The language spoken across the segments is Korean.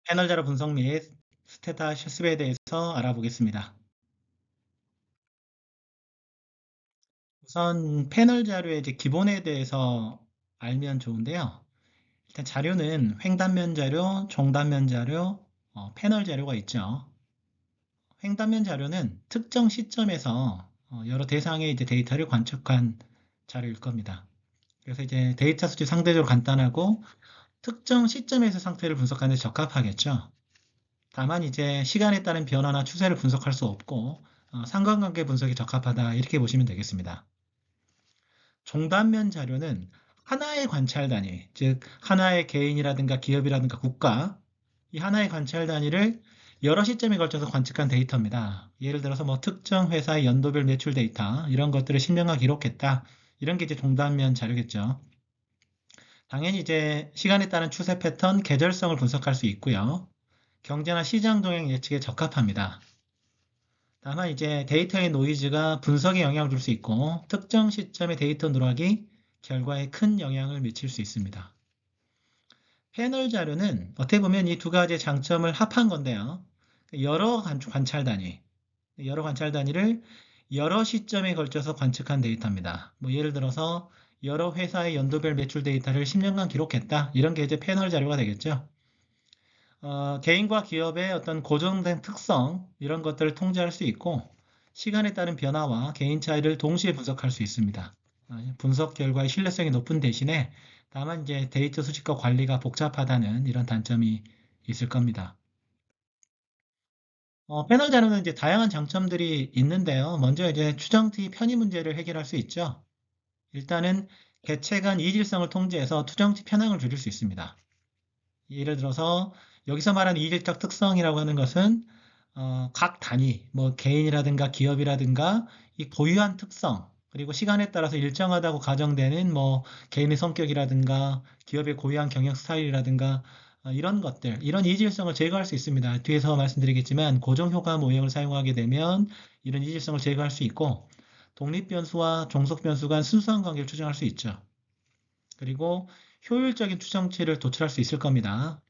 패널 자료 분석 및 스테타 실습에 대해서 알아보겠습니다. 우선 패널 자료의 이제 기본에 대해서 알면 좋은데요. 일단 자료는 횡단면 자료, 종단면 자료, 패널 자료가 있죠. 횡단면 자료는 특정 시점에서 여러 대상의 이제 데이터를 관측한 자료일 겁니다. 그래서 이제 데이터 수치 상대적으로 간단하고 특정 시점에서 상태를 분석하는 데 적합하겠죠. 다만 이제 시간에 따른 변화나 추세를 분석할 수 없고 상관관계 분석에 적합하다 이렇게 보시면 되겠습니다. 종단면 자료는 하나의 관찰 단위, 즉 하나의 개인이라든가 기업이라든가 국가, 이 하나의 관찰 단위를 여러 시점에 걸쳐서 관측한 데이터입니다. 예를 들어서 뭐 특정 회사의 연도별 매출 데이터 이런 것들을 실명화 기록했다. 이런 게 이제 종단면 자료겠죠. 당연히 이제 시간에 따른 추세 패턴, 계절성을 분석할 수 있고요. 경제나 시장 동향 예측에 적합합니다. 다만 이제 데이터의 노이즈가 분석에 영향을 줄 수 있고 특정 시점의 데이터 누락이 결과에 큰 영향을 미칠 수 있습니다. 패널 자료는 어떻게 보면 이 두 가지의 장점을 합한 건데요. 여러 관찰 단위, 여러 관찰 단위를 여러 시점에 걸쳐서 관측한 데이터입니다. 뭐 예를 들어서 여러 회사의 연도별 매출 데이터를 10년간 기록했다. 이런 게 이제 패널 자료가 되겠죠. 개인과 기업의 어떤 고정된 특성 이런 것들을 통제할 수 있고 시간에 따른 변화와 개인 차이를 동시에 분석할 수 있습니다. 분석 결과의 신뢰성이 높은 대신에 다만 이제 데이터 수집과 관리가 복잡하다는 이런 단점이 있을 겁니다. 패널 자료는 이제 다양한 장점들이 있는데요. 먼저 이제 추정티 편의 문제를 해결할 수 있죠. 일단은 개체 간 이질성을 통제해서 추정티 편향을 줄일 수 있습니다. 예를 들어서 여기서 말하는 이질적 특성이라고 하는 것은 각 단위, 뭐 개인이라든가 기업이라든가 이 고유한 특성, 그리고 시간에 따라서 일정하다고 가정되는 뭐 개인의 성격이라든가 기업의 고유한 경영 스타일이라든가 이런 것들, 이런 이질성을 제거할 수 있습니다. 뒤에서 말씀드리겠지만 고정효과 모형을 사용하게 되면 이런 이질성을 제거할 수 있고 독립변수와 종속변수 간 순수한 관계를 추정할 수 있죠. 그리고 효율적인 추정치를 도출할 수 있을 겁니다.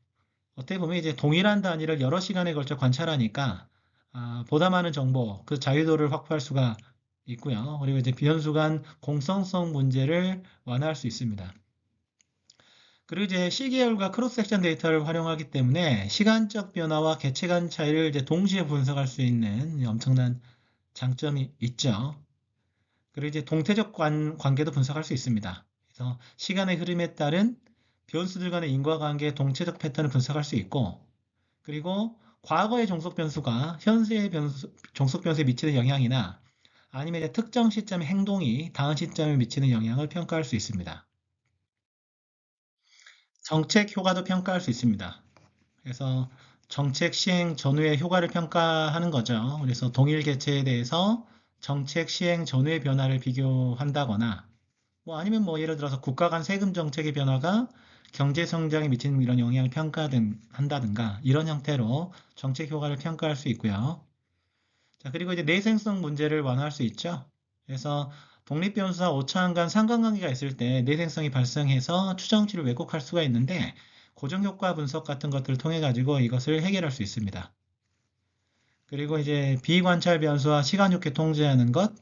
어떻게 보면 이제 동일한 단위를 여러 시간에 걸쳐 관찰하니까 보다 많은 정보, 그 자유도를 확보할 수가 있고요. 그리고 이제 변수 간 공성성 문제를 완화할 수 있습니다. 그리고 이제 시계열과 크로스 섹션 데이터를 활용하기 때문에 시간적 변화와 개체 간 차이를 이제 동시에 분석할 수 있는 엄청난 장점이 있죠. 그리고 이제 동태적 관계도 분석할 수 있습니다. 그래서 시간의 흐름에 따른 변수들 간의 인과관계의 동체적 패턴을 분석할 수 있고 그리고 과거의 종속 변수가 현재의 종속 변수에 미치는 영향이나 아니면 이제 특정 시점의 행동이 다음 시점에 미치는 영향을 평가할 수 있습니다. 정책 효과도 평가할 수 있습니다. 그래서 정책 시행 전후의 효과를 평가하는 거죠. 그래서 동일 개체에 대해서 정책 시행 전후의 변화를 비교한다거나 뭐 아니면 뭐 예를 들어서 국가 간 세금 정책의 변화가 경제 성장에 미치는 이런 영향을 평가한다든가 이런 형태로 정책 효과를 평가할 수 있고요. 자, 그리고 이제 내생성 문제를 완화할 수 있죠. 그래서 독립변수와 오차원 간 상관관계가 있을 때 내생성이 발생해서 추정치를 왜곡할 수가 있는데 고정효과 분석 같은 것들을 통해 가지고 이것을 해결할 수 있습니다. 그리고 이제 비관찰 변수와 시간 좋게 통제하는 것,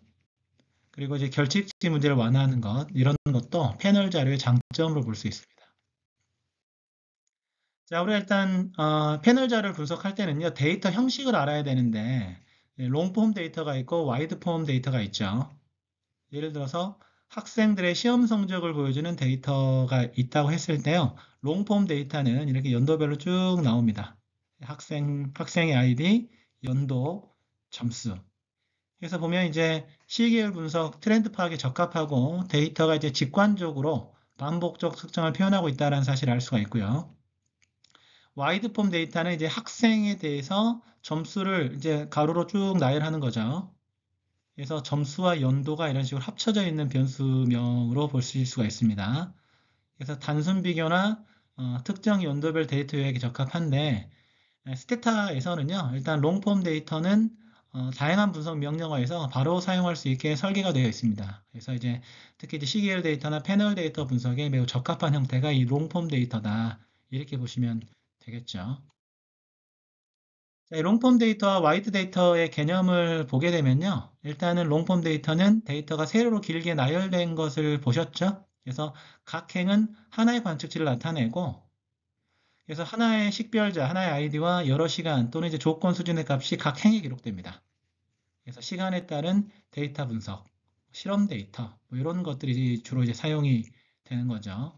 그리고 이제 결칙지 문제를 완화하는 것, 이런 것도 패널 자료의 장점으로 볼 수 있습니다. 자, 우리 일단 패널 자료를 분석할 때는요, 데이터 형식을 알아야 되는데 롱폼 데이터가 있고 와이드폼 데이터가 있죠. 예를 들어서 학생들의 시험 성적을 보여주는 데이터가 있다고 했을 때요, 롱폼 데이터는 이렇게 연도별로 쭉 나옵니다. 학생의 아이디, 연도, 점수. 그래서 보면 이제 시계열 분석, 트렌드 파악에 적합하고 데이터가 이제 직관적으로 반복적 특성을 표현하고 있다는 사실을 알 수가 있고요. 와이드폼 데이터는 이제 학생에 대해서 점수를 이제 가로로 쭉 나열하는 거죠. 그래서 점수와 연도가 이런 식으로 합쳐져 있는 변수명으로 볼 수가 있습니다. 그래서 단순 비교나 특정 연도별 데이터 요약에 적합한데 스테타에서는요, 일단 롱폼 데이터는 다양한 분석 명령어에서 바로 사용할 수 있게 설계가 되어 있습니다. 그래서 이제 특히 이제 CGL 데이터나 패널 데이터 분석에 매우 적합한 형태가 이 롱폼 데이터다. 이렇게 보시면 되겠죠. 자, 이 롱폼 데이터와 와이드 데이터의 개념을 보게 되면요. 일단은 롱폼 데이터는 데이터가 세로로 길게 나열된 것을 보셨죠? 그래서 각 행은 하나의 관측치를 나타내고, 그래서 하나의 식별자, 하나의 아이디와 여러 시간 또는 이제 조건 수준의 값이 각 행에 기록됩니다. 그래서 시간에 따른 데이터 분석, 실험 데이터, 뭐 이런 것들이 주로 이제 사용이 되는 거죠.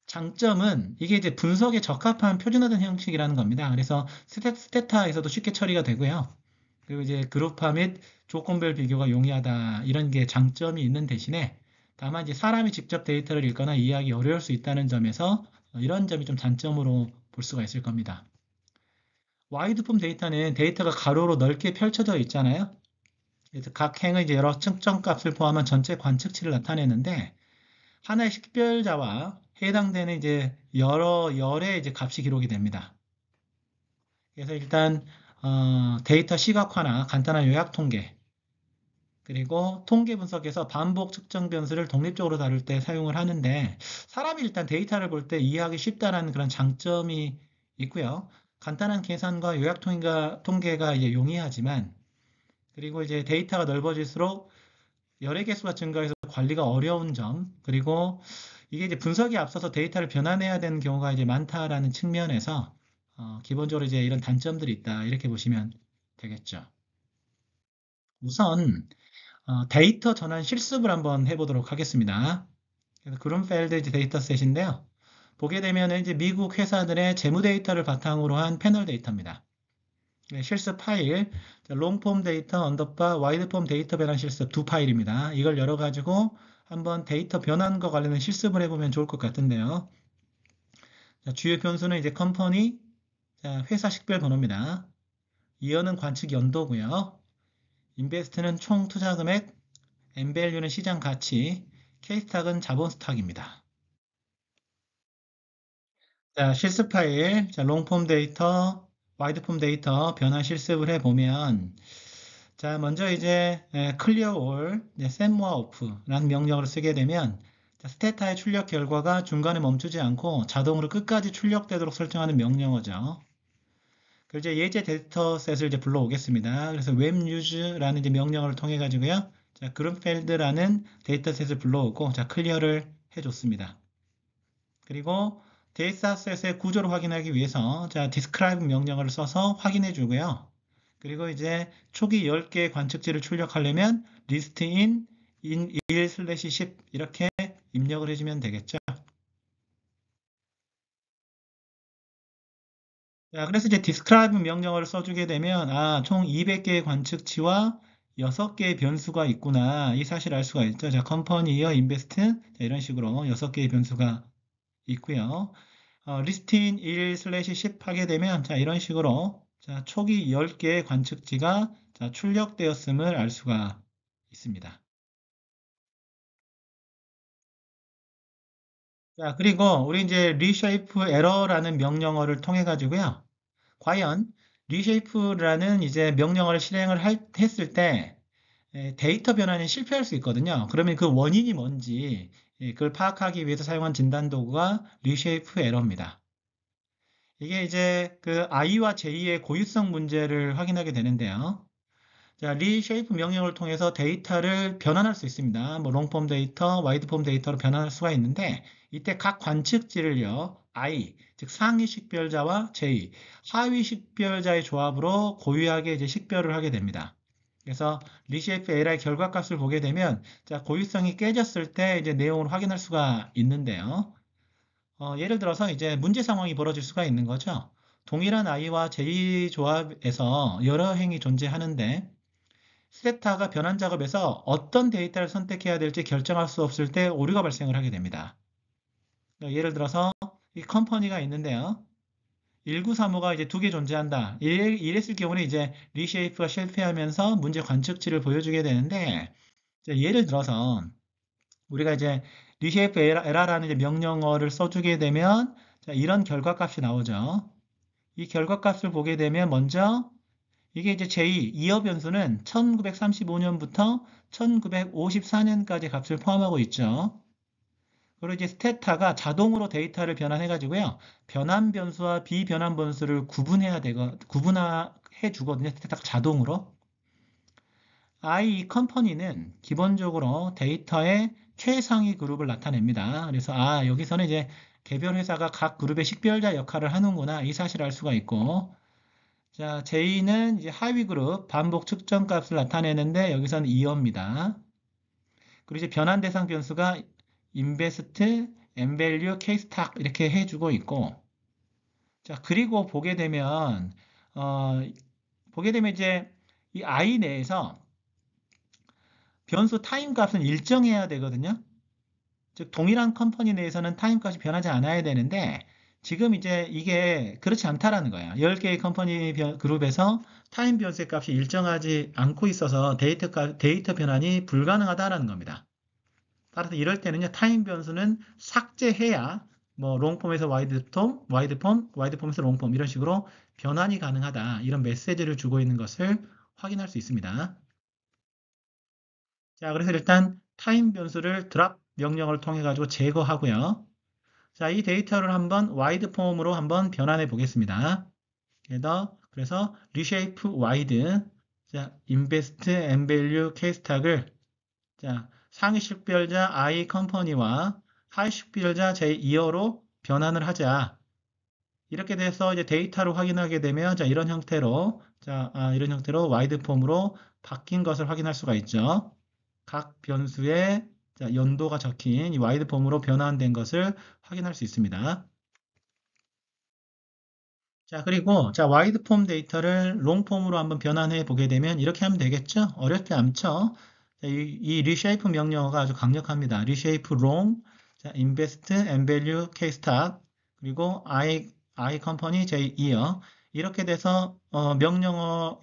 장점은 이게 이제 분석에 적합한 표준화된 형식이라는 겁니다. 그래서 스테타에서도 쉽게 처리가 되고요. 그리고 이제 그룹화 및 조건별 비교가 용이하다 이런 게 장점이 있는 대신에 다만 이제 사람이 직접 데이터를 읽거나 이해하기 어려울 수 있다는 점에서 이런 점이 좀 단점으로 볼 수가 있을 겁니다. 와이드폼 데이터는 데이터가 가로로 넓게 펼쳐져 있잖아요. 그래서 각 행의 이제 여러 측정 값을 포함한 전체 관측치를 나타내는데 하나의 식별자와 해당되는 이제 여러 열의 이제 값이 기록이 됩니다. 그래서 일단 데이터 시각화나 간단한 요약 통계 그리고 통계 분석에서 반복 측정 변수를 독립적으로 다룰 때 사용을 하는데 사람이 일단 데이터를 볼 때 이해하기 쉽다라는 그런 장점이 있고요. 간단한 계산과 요약 통계가 이제 용이하지만 그리고 이제 데이터가 넓어질수록 열의 개수가 증가해서 관리가 어려운 점, 그리고 이게 이제 분석에 앞서서 데이터를 변환해야 되는 경우가 이제 많다라는 측면에서 기본적으로 이제 이런 단점들이 있다 이렇게 보시면 되겠죠. 우선 데이터 전환 실습을 한번 해보도록 하겠습니다. 그래서 그룬펠드 데이터셋인데요. 보게 되면 이제 미국 회사들의 재무 데이터를 바탕으로 한 패널 데이터입니다. 네, 실습 파일, 롱폼 데이터 언더바 와이드폼 데이터 변환 실습 두 파일입니다. 이걸 열어가지고 한번 데이터 변환과 관련된 실습을 해보면 좋을 것 같은데요. 자, 주요 변수는 이제 컴퍼니, 자, 회사 식별 번호입니다. 이어는 관측 연도고요. 인베스트는 총 투자 금액, 엔밸류는 시장 가치, K스탁은 자본 스탁입니다. 자, 실습 파일, 자, 롱폼 데이터, 와이드폼 데이터 변환 실습을 해보면 자, 먼저 이제 clear all, send more off라는 명령어를 쓰게 되면 스테타의 출력 결과가 중간에 멈추지 않고 자동으로 끝까지 출력되도록 설정하는 명령어죠. 그리고 이제 예제 데이터셋을 이제 불러오겠습니다. 그래서 webUse라는 이제 명령어를 통해 가지고요. 자, 그룹펠드라는 데이터셋을 불러오고 자, 클리어를 해줬습니다. 그리고 데이터셋의 구조를 확인하기 위해서 자, describe 명령어를 써서 확인해 주고요. 그리고 이제 초기 10개의 관측지를 출력하려면 list in 1/10 이렇게 입력을 해주면 되겠죠. 자, 그래서 이제 describe 명령어를 써주게 되면 총 200개의 관측치와 6개의 변수가 있구나 이 사실을 알 수가 있죠. 자, company, year, invest 자, 이런 식으로 6개의 변수가 있고요. 리스틴 1/10 하게 되면 자, 이런 식으로 자, 초기 10개의 관측지가 자, 출력되었음을 알 수가 있습니다. 자, 그리고 우리 이제 reshape error라는 명령어를 통해 가지고요. 과연 reshape라는 이제 명령어를 했을 때 데이터 변환이 실패할 수 있거든요. 그러면 그 원인이 뭔지 그걸 파악하기 위해서 사용한 진단 도구가 reshape error입니다. 이게 이제 그 i와 j의 고유성 문제를 확인하게 되는데요. 자, reshape 명령을 통해서 데이터를 변환할 수 있습니다. 뭐 롱폼 데이터, 와이드폼 데이터로 변환할 수가 있는데 이때 각 관측지를요. i, 즉 상위 식별자와 j, 하위 식별자의 조합으로 고유하게 이제 식별을 하게 됩니다. 그래서 reshape error의 결과값을 보게 되면 자, 고유성이 깨졌을 때 이제 내용을 확인할 수가 있는데요. 예를 들어서 이제 문제 상황이 벌어질 수가 있는 거죠. 동일한 i와 j 조합에서 여러 행이 존재하는데 스테타가 변환 작업에서 어떤 데이터를 선택해야 될지 결정할 수 없을 때 오류가 발생을 하게 됩니다. 예를 들어서 이 컴퍼니가 있는데요. 1935가 이제 두 개 존재한다. 이랬을 경우는 이제 리쉐이프가 실패하면서 문제 관측치를 보여주게 되는데 예를 들어서 우리가 이제 리쉐이프 에라라는 이제 명령어를 써주게 되면 이런 결과값이 나오죠. 이 결과값을 보게 되면 먼저 이게 이제 제2 이어 변수는 1935년부터 1954년까지 값을 포함하고 있죠. 그리고 이제 스테타가 자동으로 데이터를 변환해 가지고요. 변환 변수와 비변환 변수를 구분해야 해주거든요. 딱 자동으로. 이 컴퍼니는 기본적으로 데이터의 최상위 그룹을 나타냅니다. 그래서 여기서는 이제 개별 회사가 각 그룹의 식별자 역할을 하는구나 이 사실을 알 수가 있고, 자, J는 이제 하위 그룹 반복 측정 값을 나타내는데 여기서는 2어입니다. 그리고 이제 변환 대상 변수가 인베스트, 엠밸류, 케이스탁 이렇게 해주고 있고, 자, 그리고 어, 보게 되면 이제 이 I 내에서 변수 타임 값은 일정해야 되거든요. 즉, 동일한 컴퍼니 내에서는 타임 값이 변하지 않아야 되는데, 지금 이제 이게 그렇지 않다라는 거예요. 10개의 컴퍼니 그룹에서 타임 변수의 값이 일정하지 않고 있어서 데이터 변환이 불가능하다라는 겁니다. 따라서 이럴 때는요, 타임 변수는 삭제해야 뭐 롱폼에서 와이드폼, 와이드폼에서 롱폼 이런 식으로 변환이 가능하다. 이런 메시지를 주고 있는 것을 확인할 수 있습니다. 자, 그래서 일단 타임 변수를 드랍 명령을 통해 가지고 제거하고요. 자, 이 데이터를 한번 와이드 폼으로 한번 변환해 보겠습니다. 그래서 reshape wide, 자, invest and value case tag을 자, 상위 식별자 I 컴퍼니와 하위 식별자 J 이어로 변환을 하자. 이렇게 돼서 이제 데이터를 확인하게 되면 이런 형태로 와이드 폼으로 바뀐 것을 확인할 수가 있죠. 각 변수의 연도가 적힌 이 와이드 폼으로 변환된 것을 확인할 수 있습니다. 자, 그리고 와이드 폼 데이터를 롱 폼으로 한번 변환해 보게 되면 이렇게 하면 되겠죠? 어렵지 않죠? 자, 이 reshape 명령어가 아주 강력합니다. reshape long, 자, invest, and value, k-stack, 그리고 I company, J year. 이렇게 돼서 명령어를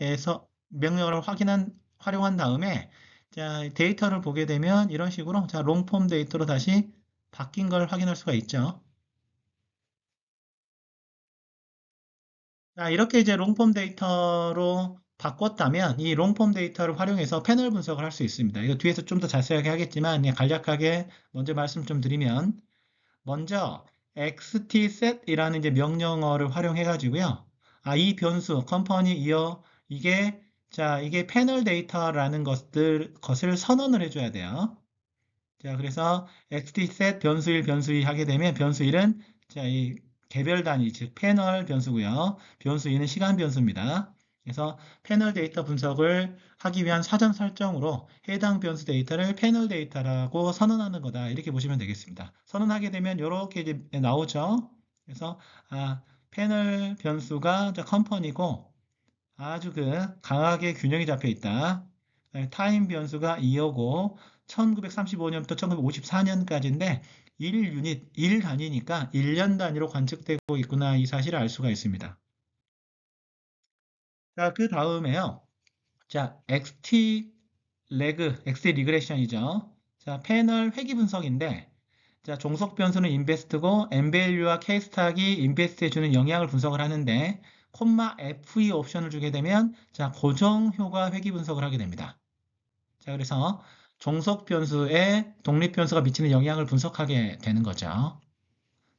활용한 다음에 자, 데이터를 보게 되면 이런 식으로 롱폼 데이터로 다시 바뀐 걸 확인할 수가 있죠. 자, 이렇게 이제 롱폼 데이터로 바꿨다면 이 롱폼 데이터를 활용해서 패널 분석을 할 수 있습니다. 이거 뒤에서 좀 더 자세하게 하겠지만 그냥 간략하게 먼저 말씀 좀 드리면 먼저 xtset이라는 이제 명령어를 활용해 가지고요. 이 변수 컴퍼니 이어 이게 패널 데이터라는 것을 선언을 해줘야 돼요. 자, 그래서 xtset 변수 1, 변수 2 하게 되면 변수 1은 이 개별 단위, 즉 패널 변수고요. 변수 2는 시간 변수입니다. 그래서 패널 데이터 분석을 하기 위한 사전 설정으로 해당 변수 데이터를 패널 데이터라고 선언하는 거다. 이렇게 보시면 되겠습니다. 선언하게 되면 이렇게 이제 나오죠. 그래서 패널 변수가 컴퍼니고 아주 강하게 균형이 잡혀 있다. 타임 변수가 2호고 1935년부터 1954년까지인데 1 단위니까 1년 단위로 관측되고 있구나 이 사실을 알 수가 있습니다. 자, 그 다음에요. 자, XT 리그레션이죠. 자, 패널 회귀 분석인데 자, 종속 변수는 인베스트고 엠밸류와 케이스탁이 인베스트에 주는 영향을 분석을 하는데 콤마 FE 옵션을 주게 되면 고정 효과 회귀 분석을 하게 됩니다. 자, 그래서 종속 변수에 독립 변수가 미치는 영향을 분석하게 되는 거죠.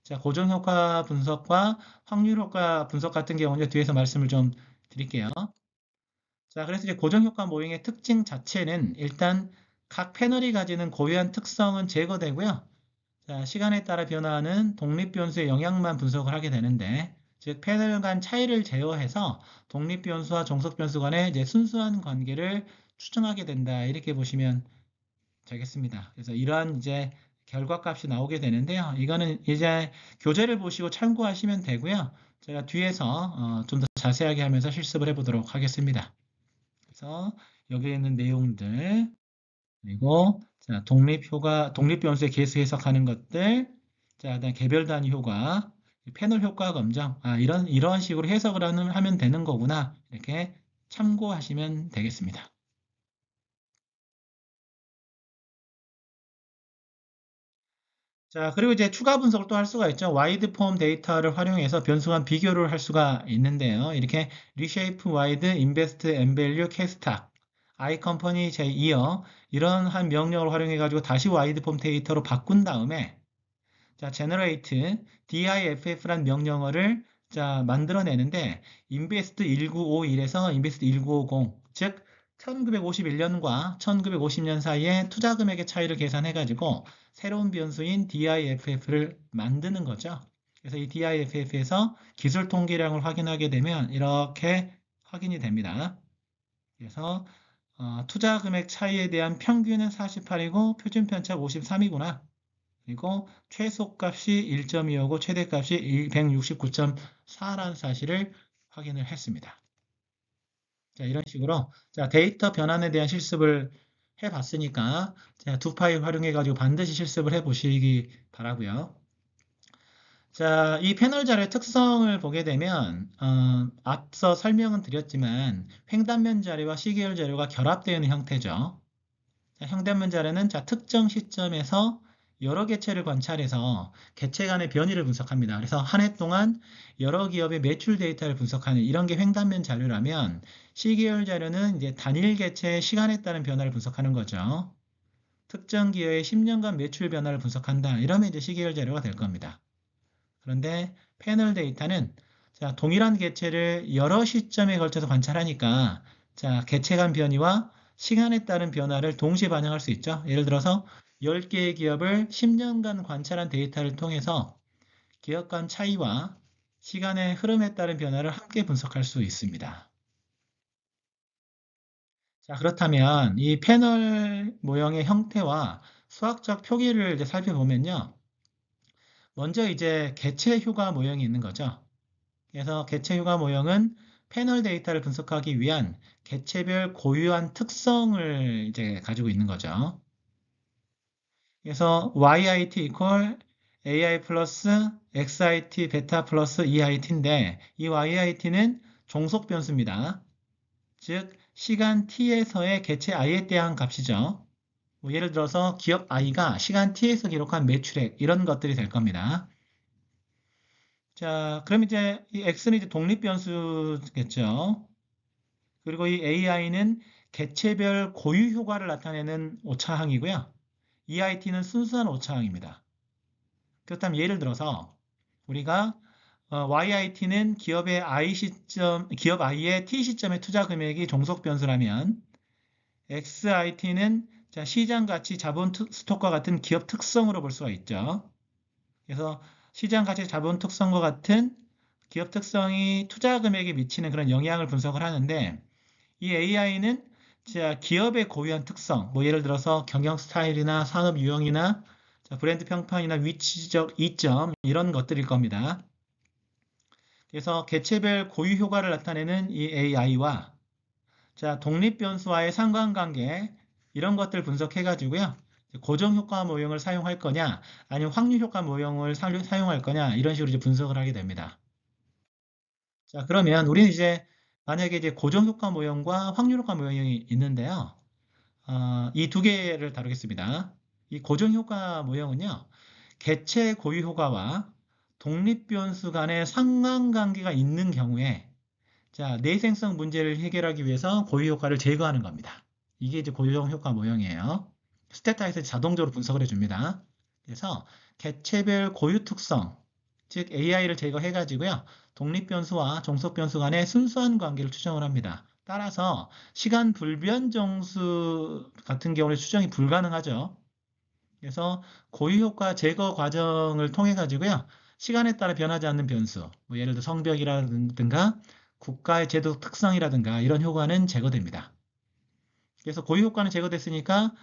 자, 고정 효과 분석과 확률 효과 분석 같은 경우는 뒤에서 말씀을 좀 드릴게요. 자, 그래서 이제 고정 효과 모형의 특징 자체는 일단 각 패널이 가지는 고유한 특성은 제거되고요. 자, 시간에 따라 변화하는 독립 변수의 영향만 분석을 하게 되는데, 즉 패널 간 차이를 제어해서 독립 변수와 종속 변수 간의 이제 순수한 관계를 추정하게 된다. 이렇게 보시면 되겠습니다. 그래서 이러한 이제 결과값이 나오게 되는데요. 이거는 이제 교재를 보시고 참고하시면 되고요. 제가 뒤에서 좀 더 자세하게 하면서 실습을 해보도록 하겠습니다. 그래서 여기에 있는 내용들 그리고 독립 변수의 개수 해석하는 것들, 그다음에 개별 단위 효과, 패널 효과 검정, 이런 식으로 해석을 하면 되는 거구나 이렇게 참고하시면 되겠습니다. 자, 그리고 이제 추가 분석을 또 할 수가 있죠. 와이드 폼 데이터를 활용해서 변수 간 비교를 할 수가 있는데요. 이렇게 reshape wide, invest, and value, cast, I company, 제 year 이런 한 명령을 활용해 가지고 다시 와이드 폼 데이터로 바꾼 다음에 자, generate, diff라는 명령어를 자, 만들어내는데 인베스트 1951에서 인베스트 1950, 즉 1951년과 1950년 사이에 투자 금액의 차이를 계산해 가지고 새로운 변수인 DIFF를 만드는 거죠. 그래서 이 DIFF에서 기술 통계량을 확인하게 되면 이렇게 확인이 됩니다. 그래서 투자 금액 차이에 대한 평균은 48이고 표준 편차가 53이구나. 그리고 최소값이 1.25고 최대값이 169.4라는 사실을 확인을 했습니다. 자, 이런 식으로 자, 데이터 변환에 대한 실습을 해봤으니까 자, 두 파일 활용해 가지고 반드시 실습을 해보시기 바라고요. 자, 이 패널 자료의 특성을 보게 되면 앞서 설명은 드렸지만 횡단면 자료와 시계열 자료가 결합되어 있는 형태죠. 자, 횡단면 자료는 자, 특정 시점에서 여러 개체를 관찰해서 개체 간의 변이를 분석합니다. 그래서 한 해 동안 여러 기업의 매출 데이터를 분석하는 이런 게 횡단면 자료라면 시계열 자료는 이제 단일 개체의 시간에 따른 변화를 분석하는 거죠. 특정 기업의 10년간 매출 변화를 분석한다. 이러면 이제 시계열 자료가 될 겁니다. 그런데 패널 데이터는 자, 동일한 개체를 여러 시점에 걸쳐서 관찰하니까 자, 개체 간 변이와 시간에 따른 변화를 동시에 반영할 수 있죠. 예를 들어서 10개의 기업을 10년간 관찰한 데이터를 통해서 기업 간 차이와 시간의 흐름에 따른 변화를 함께 분석할 수 있습니다. 자, 그렇다면 이 패널 모형의 형태와 수학적 표기를 이제 살펴보면요. 먼저 이제 개체 휴가 모형이 있는 거죠. 그래서 개체 휴가 모형은 패널 데이터를 분석하기 위한 개체별 고유한 특성을 이제 가지고 있는 거죠. 그래서 YIT equal AI 플러스 XIT 베타 플러스 EIT인데 이 YIT는 종속 변수입니다. 즉 시간 t에서의 개체 i에 대한 값이죠. 뭐 예를 들어서 기업 i가 시간 t에서 기록한 매출액 이런 것들이 될 겁니다. 자, 그럼 이제 이 x는 이제 독립 변수겠죠. 그리고 이 AI는 개체별 고유 효과를 나타내는 오차항이고요. EIT는 순수한 오차항입니다. 그렇다면 예를 들어서 우리가 YIT는 기업의 I 시점, 기업 I의 T 시점의 투자 금액이 종속 변수라면 XIT는 자, 시장 가치 자본 스톡과 같은 기업 특성으로 볼 수가 있죠. 그래서 시장 가치 자본 특성과 같은 기업 특성이 투자 금액에 미치는 그런 영향을 분석을 하는데 이 AI는 기업의 고유한 특성, 뭐 예를 들어서 경영 스타일이나 산업 유형이나 브랜드 평판이나 위치적 이점 이런 것들일 겁니다. 그래서 개체별 고유 효과를 나타내는 이 AI와 자, 독립 변수와의 상관관계 이런 것들 분석해 가지고요. 고정 효과 모형을 사용할 거냐, 아니면 확률 효과 모형을 사용할 거냐 이런 식으로 이제 분석을 하게 됩니다. 자, 그러면 우리는 이제 만약에 이제 고정 효과 모형과 확률 효과 모형이 있는데요. 이 두 개를 다루겠습니다. 이 고정 효과 모형은요. 개체 고유 효과와 독립 변수 간의 상관관계가 있는 경우에 자, 내생성 문제를 해결하기 위해서 고유 효과를 제거하는 겁니다. 이게 이제 고정 효과 모형이에요. 스테타에서 자동적으로 분석을 해줍니다. 그래서 개체별 고유 특성, 즉 AI를 제거해 가지고요. 독립 변수와 종속 변수 간의 순수한 관계를 추정을 합니다. 따라서 시간 불변 정수 같은 경우에 추정이 불가능하죠. 그래서 고유 효과 제거 과정을 통해 가지고요. 시간에 따라 변하지 않는 변수, 뭐 예를 들어 성벽이라든가 국가의 제도 특성이라든가 이런 효과는 제거됩니다. 그래서 고유 효과는 제거됐으니까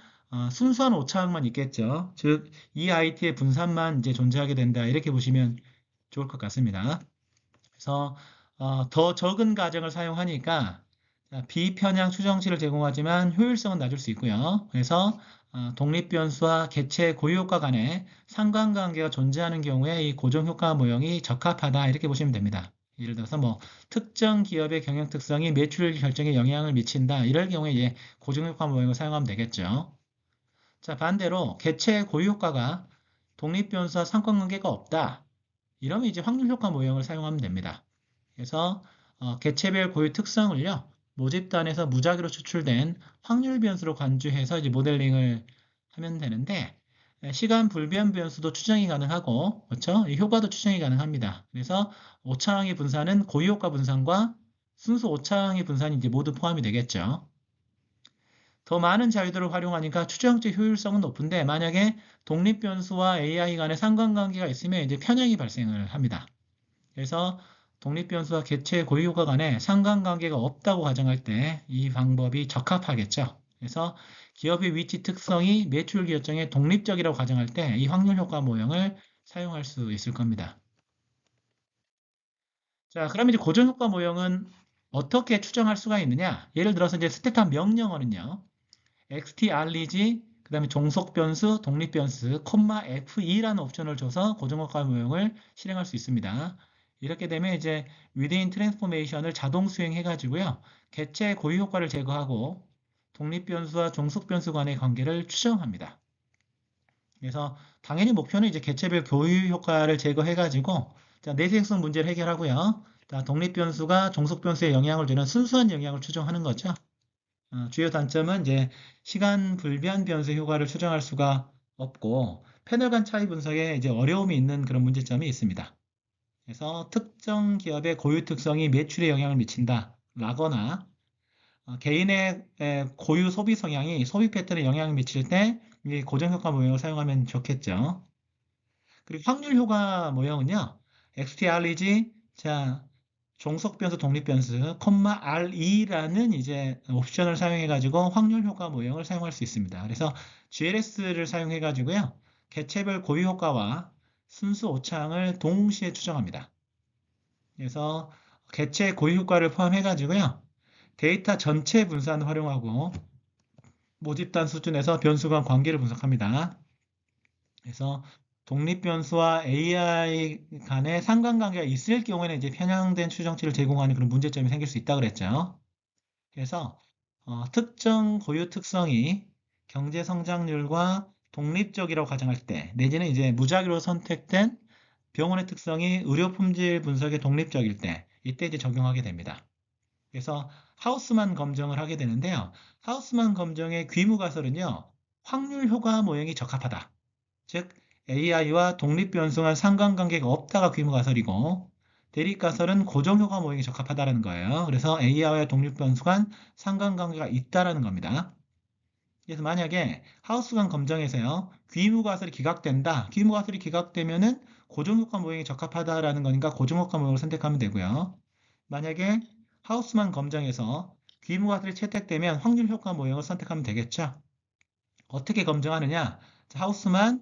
순수한 오차항만 있겠죠. 즉 EIT의 분산만 이제 존재하게 된다. 이렇게 보시면 좋을 것 같습니다. 그래서 더 적은 가정을 사용하니까 비편향 추정치를 제공하지만 효율성은 낮을 수 있고요. 그래서 독립 변수와 개체 고유 효과 간에 상관관계가 존재하는 경우에 이 고정 효과 모형이 적합하다 이렇게 보시면 됩니다. 예를 들어서 뭐 특정 기업의 경영 특성이 매출 결정에 영향을 미친다 이럴 경우에 이제 고정 효과 모형을 사용하면 되겠죠. 자, 반대로 개체 고유 효과가 독립 변수와 상관관계가 없다. 이러면 이제 확률 효과 모형을 사용하면 됩니다. 그래서 개체별 고유 특성을요. 모집단에서 무작위로 추출된 확률 변수로 간주해서 이제 모델링을 하면 되는데 시간 불변 변수도 추정이 가능하고, 그렇죠? 이 효과도 추정이 가능합니다. 그래서 오차항의 분산은 고유효과 분산과 순수 오차항의 분산이 이제 모두 포함이 되겠죠. 더 많은 자료들을 활용하니까 추정적 효율성은 높은데 만약에 독립 변수와 AI 간의 상관관계가 있으면 이제 편향이 발생을 합니다. 그래서 독립 변수와 개체의 고유효과 간에 상관관계가 없다고 가정할 때 이 방법이 적합하겠죠. 그래서 기업의 위치 특성이 매출 결정에 독립적이라고 가정할 때 이 확률 효과 모형을 사용할 수 있을 겁니다. 자, 그럼 이제 고정 효과 모형은 어떻게 추정할 수가 있느냐? 예를 들어서 이제 스테타 명령어는요. XTREG, 그 다음에 종속 변수, 독립 변수, 콤마 F2라는 옵션을 줘서 고정 효과 모형을 실행할 수 있습니다. 이렇게 되면 이제 within 트랜스포메이션을 자동 수행해 가지고요. 개체 고유 효과를 제거하고 독립 변수와 종속 변수 간의 관계를 추정합니다. 그래서 당연히 목표는 이제 개체별 고유 효과를 제거해 가지고 자, 내생성 문제를 해결하고요. 자, 독립 변수가 종속 변수에 영향을 주는 순수한 영향을 추정하는 거죠. 주요 단점은 이제 시간 불변 변수 효과를 추정할 수가 없고 패널 간 차이 분석에 이제 어려움이 있는 그런 문제점이 있습니다. 그래서 특정 기업의 고유 특성이 매출에 영향을 미친다라거나 개인의 고유 소비 성향이 소비 패턴에 영향을 미칠 때 고정 효과 모형을 사용하면 좋겠죠. 그리고 확률 효과 모형은요. XTR이지 자 종속 변수, 독립 변수, RE라는 이제 옵션을 사용해 가지고 확률 효과 모형을 사용할 수 있습니다. 그래서 GLS를 사용해 가지고요. 개체별 고유 효과와 순수 오차항을 동시에 추정합니다. 그래서 개체 고유 효과를 포함해 가지고요. 데이터 전체 분산을 활용하고 모집단 수준에서 변수 간 관계를 분석합니다. 그래서 독립 변수와 AI 간의 상관관계가 있을 경우에는 이제 편향된 추정치를 제공하는 그런 문제점이 생길 수 있다 그랬죠. 그래서 특정 고유 특성이 경제 성장률과 독립적이라고 가정할 때, 내지는 이제 무작위로 선택된 병원의 특성이 의료 품질 분석에 독립적일 때, 이때 이제 적용하게 됩니다. 그래서 하우스만 검증을 하게 되는데요. 하우스만 검증의 귀무가설은요, 확률 효과 모형이 적합하다. 즉 AI와 독립 변수 간 상관관계가 없다가 귀무가설이고 대립가설은 고정효과 모형이 적합하다는 거예요. 그래서 AI와 독립 변수 간 상관관계가 있다라는 겁니다. 그래서 만약에 하우스간 검정에서요 귀무가설이 기각된다. 귀무가설이 기각되면은 고정효과 모형이 적합하다라는 거니까 고정효과 모형을 선택하면 되고요. 만약에 하우스만 검정에서 귀무가설이 채택되면 확률 효과 모형을 선택하면 되겠죠. 어떻게 검증하느냐? 하우스만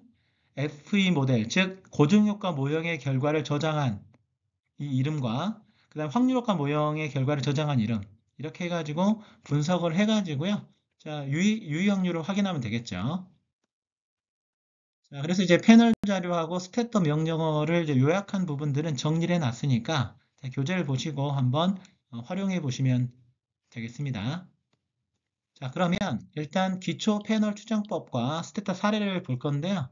FE 모델, 즉 고정효과 모형의 결과를 저장한 이 이름과 그 다음 확률효과 모형의 결과를 저장한 이름 이렇게 해가지고 분석을 해가지고요. 자, 유의 확률을 확인하면 되겠죠. 자, 그래서 이제 패널 자료하고 스태터 명령어를 이제 요약한 부분들은 정리를 해놨으니까 자, 교재를 보시고 한번 활용해 보시면 되겠습니다. 자, 그러면 일단 기초 패널 추정법과 스태터 사례를 볼 건데요.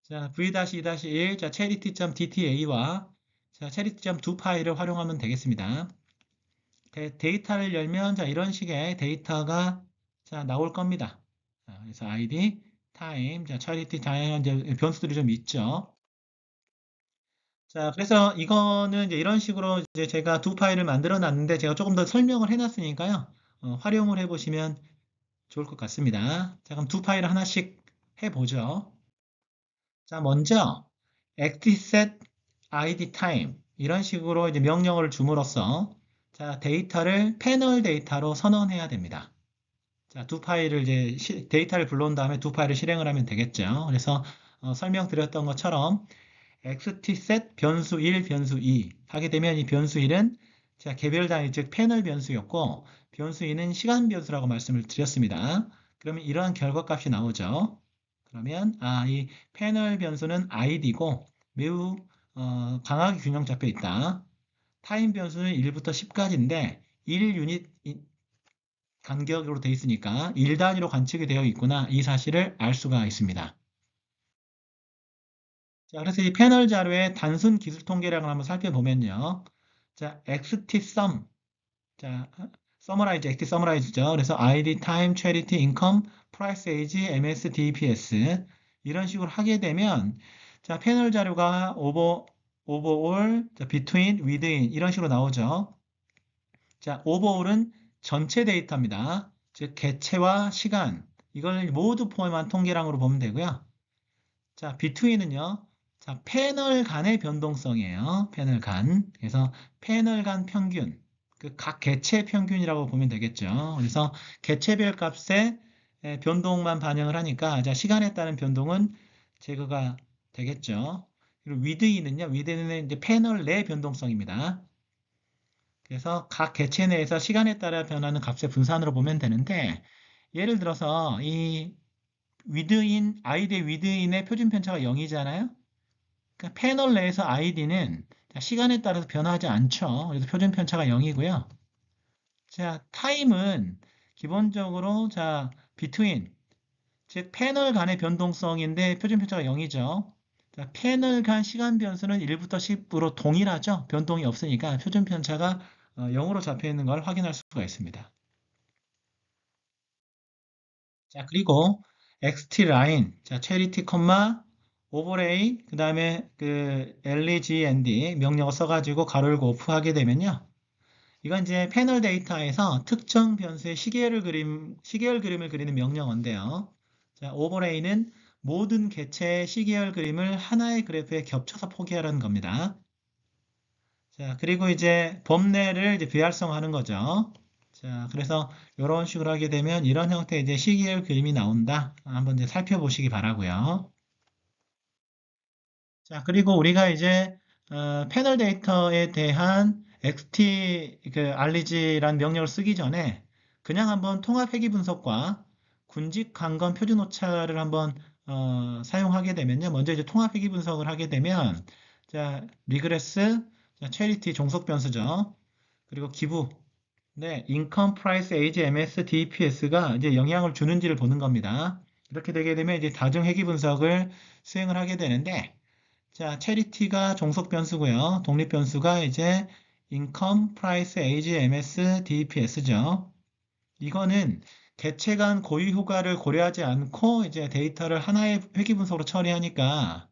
자, v-2-1, 자, charity.dta와 자, charity.do 파일을 활용하면 되겠습니다. 데이터를 열면 자, 이런 식의 데이터가 자, 나올 겁니다. 자, 그래서 id, time, 자, charity 다양한 이제 변수들이 좀 있죠. 자, 그래서 이거는 이제 이런 식으로 이제 제가 두 파일을 만들어 놨는데 제가 조금 더 설명을 해 놨으니까요. 활용을 해 보시면 좋을 것 같습니다. 자, 그럼 두 파일을 하나씩 해 보죠. 자, 먼저 actset id time 이런 식으로 이제 명령어를 줌으로써 자, 데이터를 패널 데이터로 선언해야 됩니다. 자, 두 파일을 이제 데이터를 불러온 다음에 두 파일을 실행을 하면 되겠죠. 그래서 설명드렸던 것처럼 xtset 변수 1, 변수 2 하게 되면 이 변수 1은 자, 개별 단위 즉 패널 변수였고 변수 2는 시간 변수라고 말씀을 드렸습니다. 그러면 이러한 결과값이 나오죠. 그러면 이 패널 변수는 id고 매우 강하게 균형 잡혀 있다. 타임 변수는 1부터 10까지인데 1 유닛 간격으로 되어 있으니까 1단위로 관측이 되어 있구나 이 사실을 알 수가 있습니다. 자, 그래서 이 패널 자료의 단순 기술 통계량을 한번 살펴보면요. 자, XTSUM. 자, summarize, XT summarize죠. 그래서 ID, time, charity, income, price, age, MS, DPS. 이런 식으로 하게 되면 자, 패널 자료가 overall, 자, between, within 이런 식으로 나오죠. 자, overall은 전체 데이터입니다. 즉 개체와 시간 이걸 모두 포함한 통계량으로 보면 되고요. 자, between은요. 자, 패널 간의 변동성이에요. 패널 간. 그래서 패널 간 평균. 그 각 개체 평균이라고 보면 되겠죠. 그래서 개체별 값의 변동만 반영을 하니까 자, 시간에 따른 변동은 제거가 되겠죠. 그리고 within은요. within은 이제 패널 내 변동성입니다. 그래서 각 개체 내에서 시간에 따라 변하는 값의 분산으로 보면 되는데 예를 들어서 이 within, 아이디 within의 표준 편차가 0이잖아요. 그러니까 패널 내에서 아이디는 시간에 따라서 변하지 않죠. 그래서 표준 편차가 0이고요. 자, 타임은 기본적으로 자, between, 즉 패널 간의 변동성인데 표준 편차가 0이죠. 자, 패널 간 시간 변수는 1부터 10으로 동일하죠. 변동이 없으니까 표준 편차가 0으로 잡혀 있는 걸 확인할 수가 있습니다. 자, 그리고 xt 라인, 자, charity, overlay, 그 다음에 그 legnd 명령어 써가지고 가로 열고 오프하게 되면요. 이건 이제 패널 데이터에서 특정 변수의 시계열 그림을 그리는 명령어인데요. 자, overlay는 모든 개체의 시계열 그림을 하나의 그래프에 겹쳐서 포기하라는 겁니다. 자, 그리고 이제 범례를 이제 비활성화하는 거죠. 자, 그래서 이런 식으로 하게 되면 이런 형태의 이제 시계열 그림이 나온다. 한번 이제 살펴보시기 바라고요. 자, 그리고 우리가 이제 패널 데이터에 대한 xt rlig라는 명령을 쓰기 전에 그냥 한번 통합 회귀 분석과 군집 강건 표준 오차를 한번 사용하게 되면요. 먼저 이제 통합 회귀 분석을 하게 되면 자, 리그레스, 자, 체리티 종속 변수죠. 그리고 기부, 네, 인컴, 프라이스, 에이지, MS, DPS가 이제 영향을 주는지를 보는 겁니다. 이렇게 되게 되면 이제 다중 회귀 분석을 수행을 하게 되는데 자, 체리티가 종속 변수고요. 독립 변수가 이제 income, price, age, ms, deps죠. 이거는 개체 간 고유 효과를 고려하지 않고 이제 데이터를 하나의 회귀 분석으로 처리하니까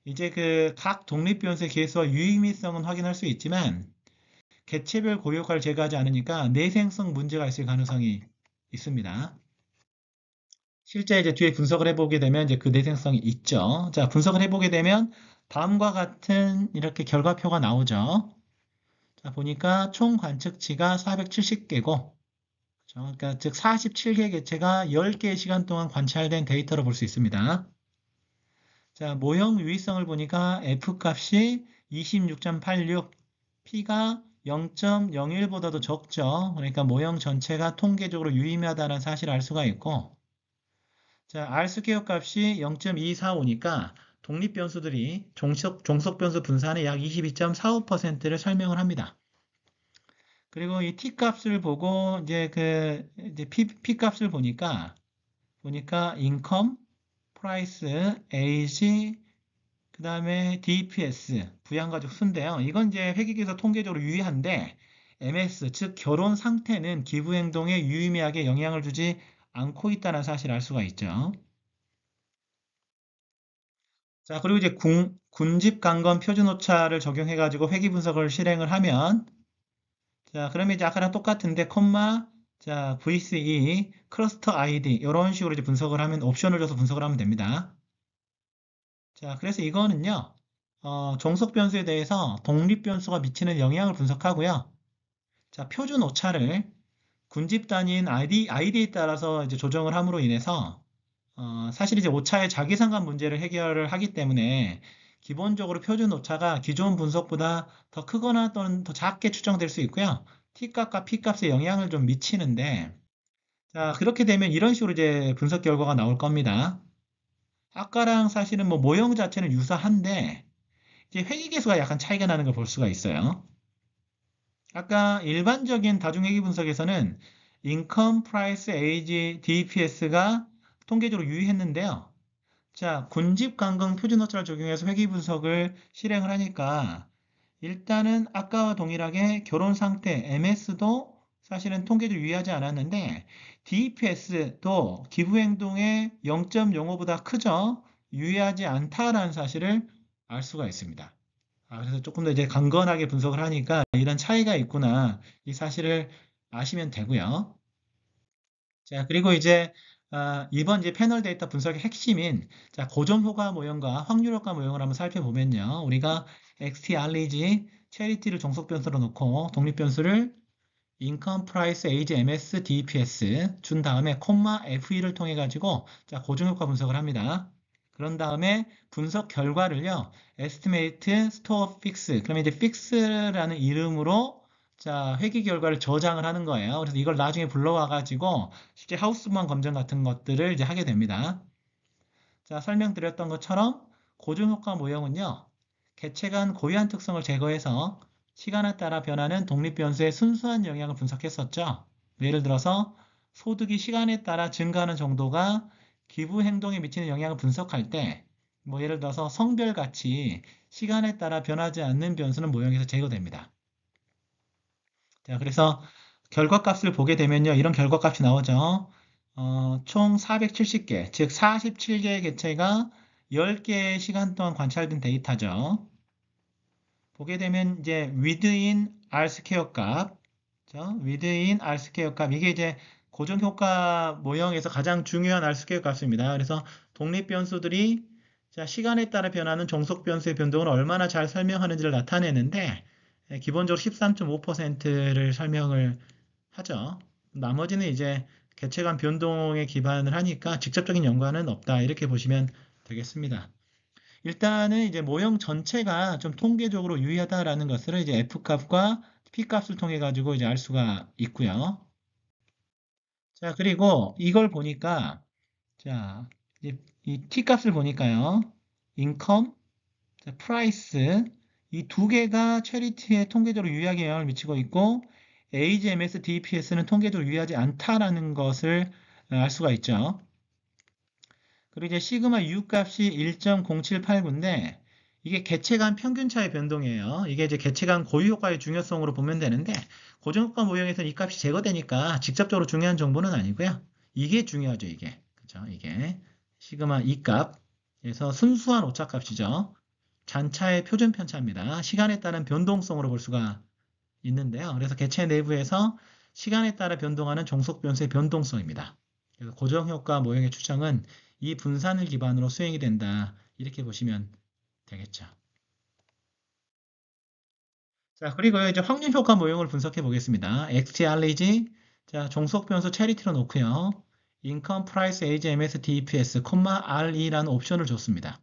이제 그 각 독립 변수의 개수와 유의미성은 확인할 수 있지만 개체별 고유 효과를 제거하지 않으니까 내생성 문제가 있을 가능성이 있습니다. 실제 이제 뒤에 분석을 해보게 되면 이제 그 내생성이 있죠. 자, 분석을 해보게 되면 다음과 같은 이렇게 결과표가 나오죠. 자, 보니까 총 관측치가 470개고, 그러니까 즉 47개 개체가 10개의 시간 동안 관찰된 데이터로 볼 수 있습니다. 자, 모형 유의성을 보니까 F 값이 26.86, P가 0.01보다도 적죠. 그러니까 모형 전체가 통계적으로 유의미하다는 사실을 알 수가 있고, 자, R-스퀘어 값이 0.245니까 독립 변수들이 종속 변수 분산의 약 22.45%를 설명을 합니다. 그리고 이 T 값을 보고 이제 이제 P 값을 보니까 income, price, age, 그 다음에 DPS, 부양가족 수인데요. 이건 이제 회계기에서 통계적으로 유의한데 MS, 즉 결혼 상태는 기부 행동에 유의미하게 영향을 주지 않고 있다는 사실을 알 수가 있죠. 자, 그리고 이제 군집 강건 표준 오차를 적용해가지고 회귀 분석을 실행을 하면, 자, 그러면 이제 아까랑 똑같은데, 자, VCE, 클러스터 ID, 이런 식으로 이제 분석을 하면, 옵션을 줘서 분석을 하면 됩니다. 자, 그래서 이거는요, 종속 변수에 대해서 독립 변수가 미치는 영향을 분석하고요. 자, 표준 오차를 군집 단위인 ID에 따라서 이제 조정을 함으로 인해서, 사실 이제 오차의 자기상관 문제를 해결을 하기 때문에 기본적으로 표준 오차가 기존 분석보다 더 크거나 또는 더 작게 추정될 수 있고요. T값과 P값에 영향을 좀 미치는데, 자, 그렇게 되면 이런 식으로 이제 분석 결과가 나올 겁니다. 아까랑 사실은 뭐 모형 자체는 유사한데, 이제 회귀계수가 약간 차이가 나는 걸 볼 수가 있어요. 아까 일반적인 다중회귀 분석에서는 income, price, age, DPS가 통계적으로 유의했는데요. 자, 군집 강경 표준 오차를 적용해서 회귀 분석을 실행을 하니까 일단은 아까와 동일하게 결혼 상태 MS도 사실은 통계적으로 유의하지 않았는데 DPS도 기부 행동의 0.05보다 크죠. 유의하지 않다라는 사실을 알 수가 있습니다. 그래서 조금 더 이제 강건하게 분석을 하니까 이런 차이가 있구나. 이 사실을 아시면 되고요. 자, 그리고 이제 이번 이제 패널 데이터 분석의 핵심인 자, 고정 효과 모형과 확률 효과 모형을 한번 살펴보면요. 우리가 XTREG 체리티를 종속 변수로 놓고 독립 변수를 인컴 프라이스 에이지 MS DPS 준 다음에 콤마 FE를 통해 가지고 자, 고정 효과 분석을 합니다. 그런 다음에 분석 결과를요. estimate store fix 그러면 이제 fix라는 이름으로 자, 회귀 결과를 저장을 하는 거예요. 그래서 이걸 나중에 불러와 가지고 실제 하우스만 검정 같은 것들을 이제 하게 됩니다. 자, 설명드렸던 것처럼 고정 효과 모형은요. 개체 간 고유한 특성을 제거해서 시간에 따라 변하는 독립 변수의 순수한 영향을 분석했었죠. 예를 들어서 소득이 시간에 따라 증가하는 정도가 기부 행동에 미치는 영향을 분석할 때, 뭐 예를 들어서 성별 같이 시간에 따라 변하지 않는 변수는 모형에서 제거됩니다. 자, 그래서 결과값을 보게 되면요. 이런 결과값이 나오죠. 총 470개, 즉 47개의 개체가 10개의 시간 동안 관찰된 데이터죠. 보게 되면 이제 within R-스퀘어 값, within R-스퀘어 값, 이게 이제 고정 효과 모형에서 가장 중요한 R-스퀘어 값입니다. 그래서 독립 변수들이 자, 시간에 따라 변하는 종속 변수의 변동을 얼마나 잘 설명하는지를 나타내는데 기본적으로 13.5%를 설명을 하죠. 나머지는 이제 개체 간 변동에 기반을 하니까 직접적인 연관은 없다. 이렇게 보시면 되겠습니다. 일단은 이제 모형 전체가 좀 통계적으로 유의하다라는 것을 이제 F값과 P값을 통해 가지고 이제 알 수가 있고요. 자, 그리고 이걸 보니까 자, 이 T값을 보니까요. 인컴, 프라이스 이 두 개가 체리티에 통계적으로 유의하게 영향을 미치고 있고 AGMS, DPS는 통계적으로 유의하지 않다라는 것을 알 수가 있죠. 그리고 이제 시그마 U 값이 1.0789인데 이게 개체 간 평균 차의 변동이에요. 이게 이제 개체 간 고유 효과의 중요성으로 보면 되는데 고정 효과 모형에서는 이 값이 제거되니까 직접적으로 중요한 정보는 아니고요. 이게 중요하죠, 이게. 그죠? 이게 시그마 E 값에서 순수한 오차값이죠. 잔차의 표준 편차입니다. 시간에 따른 변동성으로 볼 수가 있는데요. 그래서 개체 내부에서 시간에 따라 변동하는 종속 변수의 변동성입니다. 그래서 고정 효과 모형의 추정은 이 분산을 기반으로 수행이 된다. 이렇게 보시면 되겠죠. 자, 그리고 이제 확률 효과 모형을 분석해 보겠습니다. XTREG, 자, 종속 변수 체리티로 놓고요. Income, Price, Age, MS, DPS, RE라는 옵션을 줬습니다.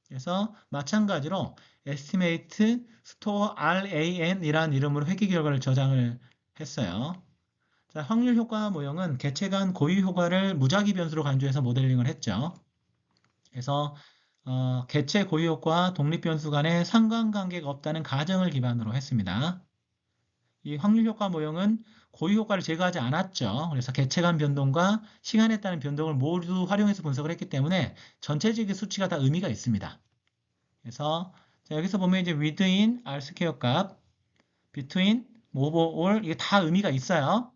그래서 마찬가지로 estimate store RAN이라는 이름으로 회귀 결과를 저장을 했어요. 자, 확률 효과 모형은 개체 간 고유 효과를 무작위 변수로 간주해서 모델링을 했죠. 그래서 개체 고유 효과 독립 변수 간에 상관관계가 없다는 가정을 기반으로 했습니다. 이 확률 효과 모형은 고유 효과를 제거하지 않았죠. 그래서 개체 간 변동과 시간에 따른 변동을 모두 활용해서 분석을 했기 때문에 전체적인 수치가 다 의미가 있습니다. 그래서 자, 여기서 보면 이제 within R-스퀘어 값, between, over, 이게 다 의미가 있어요.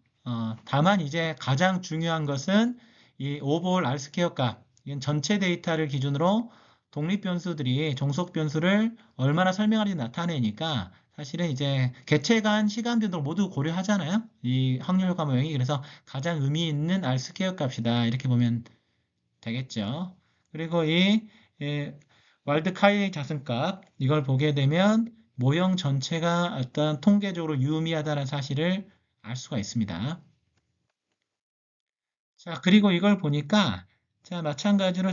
다만 이제 가장 중요한 것은 이 overall R-스퀘어 값, 이건 전체 데이터를 기준으로 독립 변수들이 종속 변수를 얼마나 설명하는지 나타내니까 사실은 이제 개체 간 시간 변동을 모두 고려하잖아요. 이 확률 효과 모형이 그래서 가장 의미 있는 R-스퀘어 값이다. 이렇게 보면 되겠죠. 그리고 이 왈드카이 자승값 이걸 보게 되면 모형 전체가 어떤 통계적으로 유의미하다는 사실을 알 수가 있습니다. 자, 그리고 이걸 보니까 자, 마찬가지로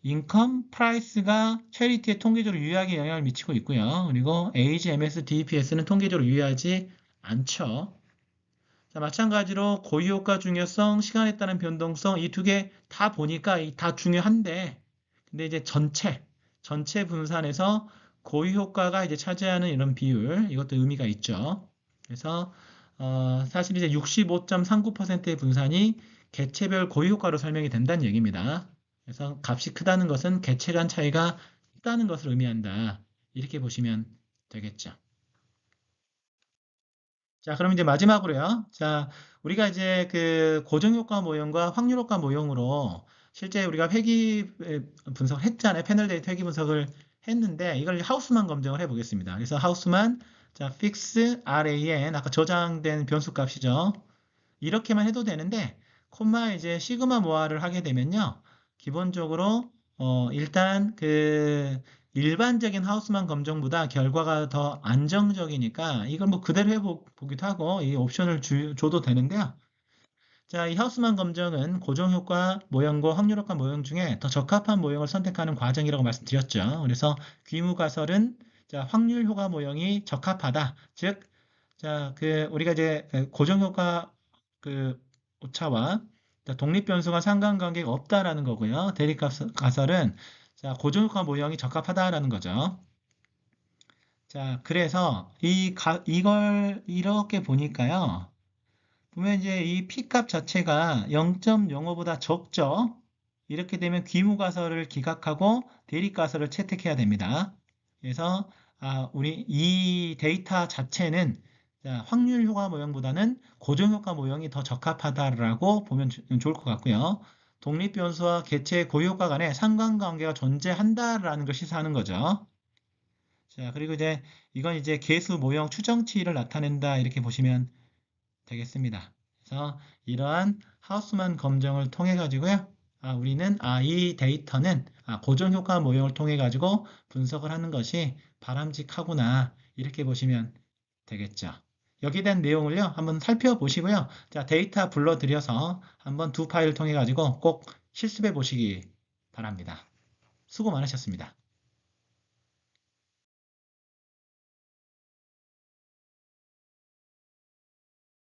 인컴 프라이스가 체리티에 통계적으로 유의하게 영향을 미치고 있고요. 그리고 에이지, MS, DPS는 통계적으로 유의하지 않죠. 자, 마찬가지로 고유효과 중요성, 시간에 따른 변동성 이 두 개 다 보니까 다 중요한데 근데 이제 전체 분산에서 고유효과가 이제 차지하는 이런 비율 이것도 의미가 있죠. 그래서 사실 이제 65.39%의 분산이 개체별 고유효과로 설명이 된다는 얘기입니다. 그래서 값이 크다는 것은 개체 간 차이가 크다는 것을 의미한다. 이렇게 보시면 되겠죠. 자, 그럼 이제 마지막으로요. 자, 우리가 이제 그 고정효과 모형과 확률효과 모형으로 실제 우리가 회귀 분석했잖아요. 패널 데이터 회귀 분석을 했는데 이걸 하우스만 검증을 해보겠습니다. 그래서 하우스만 자 fix ran 아까 저장된 변수 값이죠. 이렇게만 해도 되는데 콤마 이제 시그마 모아를 하게 되면요. 기본적으로 일단 그 일반적인 하우스만 검정보다 결과가 더 안정적이니까 이걸 뭐 그대로 해보기도 하고 이 옵션을 줘도 되는데요. 자, 이 하우스만 검정은 고정효과 모형과 확률효과 모형 중에 더 적합한 모형을 선택하는 과정이라고 말씀드렸죠. 그래서 귀무가설은 자, 확률효과 모형이 적합하다. 즉, 자, 우리가 이제 고정효과 오차와 독립변수가 상관관계가 없다라는 거고요. 대립가설은 자, 고정효과 모형이 적합하다라는 거죠. 자, 그래서 이걸 이렇게 보니까요. 보면 이제 이 P값 자체가 0.05보다 적죠. 이렇게 되면 귀무가설을 기각하고 대립가설을 채택해야 됩니다. 그래서 우리 이 데이터 자체는 확률 효과 모형보다는 고정 효과 모형이 더 적합하다라고 보면 좋을 것 같고요. 독립변수와 개체의 고효과 간에 상관관계가 존재한다라는 걸 시사하는 거죠. 자, 그리고 이제 이건 이제 계수 모형 추정치를 나타낸다 이렇게 보시면 되겠습니다. 그래서 이러한 하우스만 검정을 통해 가지고요. 우리는 이 데이터는 고정 효과 모형을 통해 가지고 분석을 하는 것이 바람직하구나 이렇게 보시면 되겠죠. 여기에 대한 내용을요 한번 살펴보시고요. 자, 데이터 불러들여서 한번 두 파일을 통해 가지고 꼭 실습해 보시기 바랍니다. 수고 많으셨습니다.